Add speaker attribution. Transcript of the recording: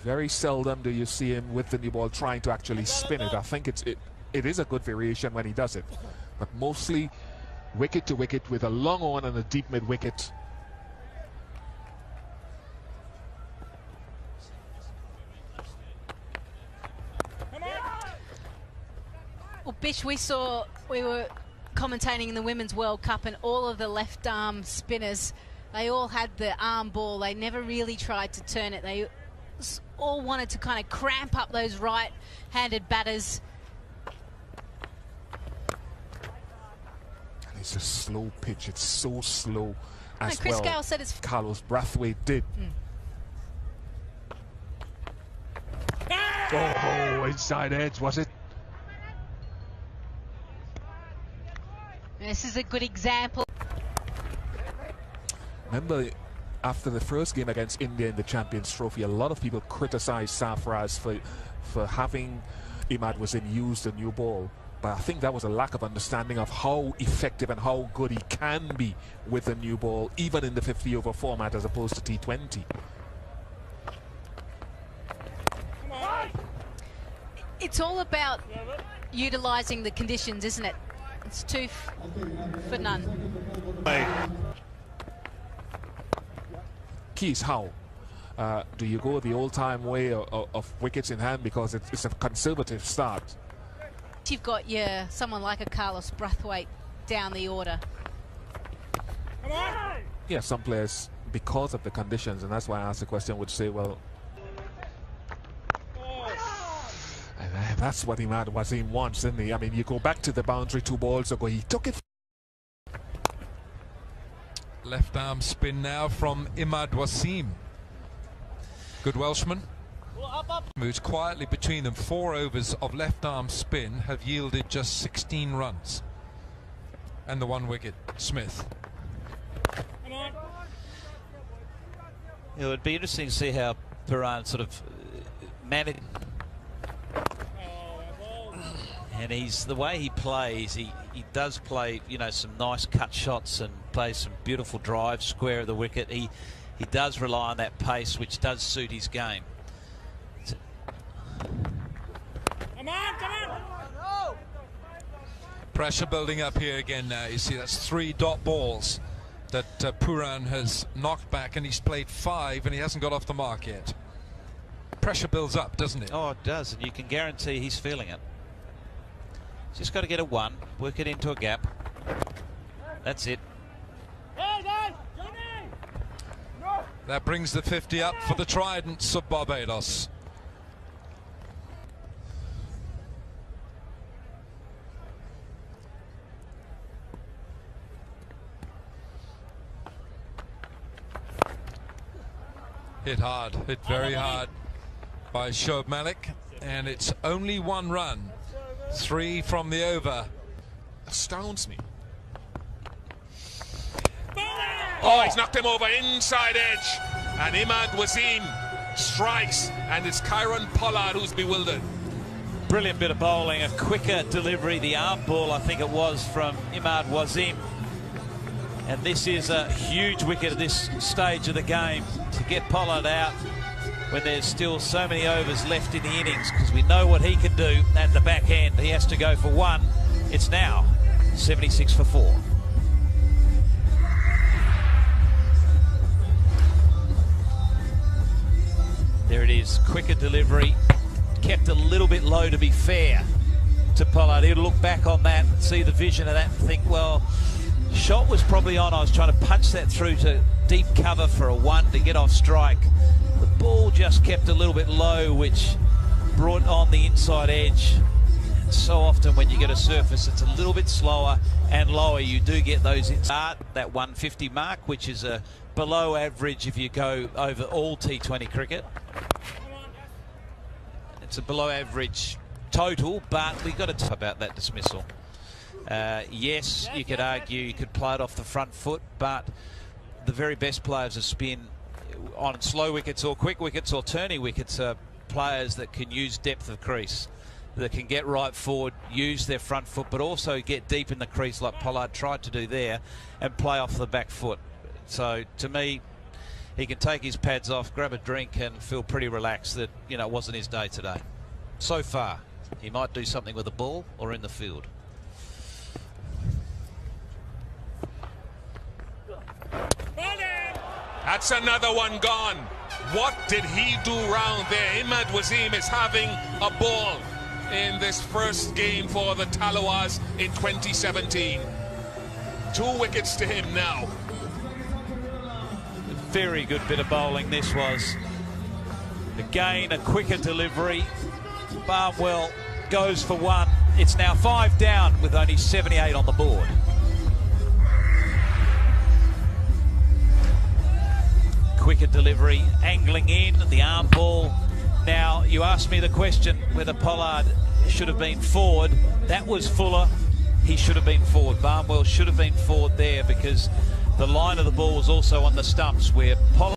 Speaker 1: Very seldom do you see him with the new ball trying to actually spin it. I think it is a good variation when he does it, but mostly wicket to wicket with a long on and a deep mid wicket.
Speaker 2: Well, Bish, we were commentating in the Women's World Cup, and all of the left arm spinners, they all had the arm ball. They never really tried to turn it. They all wanted to kind of cramp up those right-handed batters.
Speaker 1: And it's a slow pitch. It's so slow as
Speaker 2: Chris
Speaker 1: well.
Speaker 2: Gale said it's
Speaker 1: Carlos Brathwaite did. Oh, inside edge, was it?
Speaker 2: This is a good example.
Speaker 1: Remember, after the first game against India in the Champions Trophy, a lot of people criticised Sarfaraz for having Imad Wasim use the new ball. But I think that was a lack of understanding of how effective and how good he can be with the new ball, even in the 50-over format as opposed to T20.
Speaker 2: It's all about utilising the conditions, isn't it? It's two for none.
Speaker 1: Keys, how do you go the old-time way of wickets in hand, because it's a conservative start?
Speaker 2: You've got someone like a Carlos Brathwaite down the order.
Speaker 1: Yeah, some players, because of the conditions, and that's why I asked the question, would say, well, and that's what Imad Wasim wants, isn't he? I mean, you go back to the boundary 2 balls ago, he took it.
Speaker 3: Left arm spin now from Imad Wasim. Good Welshman. Moves quietly between them. 4 overs of left arm spin have yielded just 16 runs. And the 1 wicket, Smith.
Speaker 4: It would be interesting to see how Piran sort of managed. And the way he plays, he does play, you know, some nice cut shots and plays some beautiful drives square of the wicket. He does rely on that pace, which does suit his game.
Speaker 5: Come on!
Speaker 3: Pressure building up here again now. You see, that's 3 dot balls that Piran has knocked back, and he's played 5 and he hasn't got off the mark yet. Pressure builds up, doesn't it?
Speaker 4: Oh, it does, and you can guarantee he's feeling it. Just got to get a 1, work it into a gap. That's it.
Speaker 3: That brings the 50 up for the Tridents of Barbados. Hit hard, hit very hard by Shoaib Malik, and it's only 1 run. 3 from the over.
Speaker 1: Astounds me. Oh, he's knocked him over inside edge, and Imad Wasim strikes, and it's Kieron Pollard who's bewildered.
Speaker 4: Brilliant bit of bowling, a quicker delivery, the arm ball I think it was from Imad Wasim. And this is a huge wicket at this stage of the game to get Pollard out when there's still so many overs left in the innings, because we know what he can do at the back end. He has to go for 1. It's now 76 for 4. There it is, quicker delivery, kept a little bit low to be fair to Pollard. He'll look back on that and see the vision of that and think, well, shot was probably on. I was trying to punch that through to deep cover for a 1 to get off strike. The ball just kept a little bit low, which brought on the inside edge. And so often when you get a surface it's a little bit slower and lower, you do get those inside that 150 mark, which is a below average if you go over all T20 cricket. It's a below average total, but we've got to talk about that dismissal. Yes, you could argue you could play it off the front foot, but the very best players of spin on slow wickets or quick wickets or turning wickets are players that can use depth of crease, that can get right forward, use their front foot, but also get deep in the crease like Pollard tried to do there and play off the back foot. So to me, he can take his pads off, grab a drink and feel pretty relaxed that, you know, it wasn't his day today. So far. He might do something with the ball or in the field.
Speaker 1: That's another one gone. What did he do wrong there? Imad Wasim is having a ball in this first game for the Tallawahs in 2017. 2 wickets to him now.
Speaker 4: Very good bit of bowling this was. Again, a quicker delivery. Barnwell goes for 1. It's now 5 down with only 78 on the board. Quicker delivery, angling in, the arm ball. Now, you asked me the question whether Pollard should have been forward. That was Fuller. He should have been forward. Barnwell should have been forward there because the line of the ball was also on the stumps where Pollard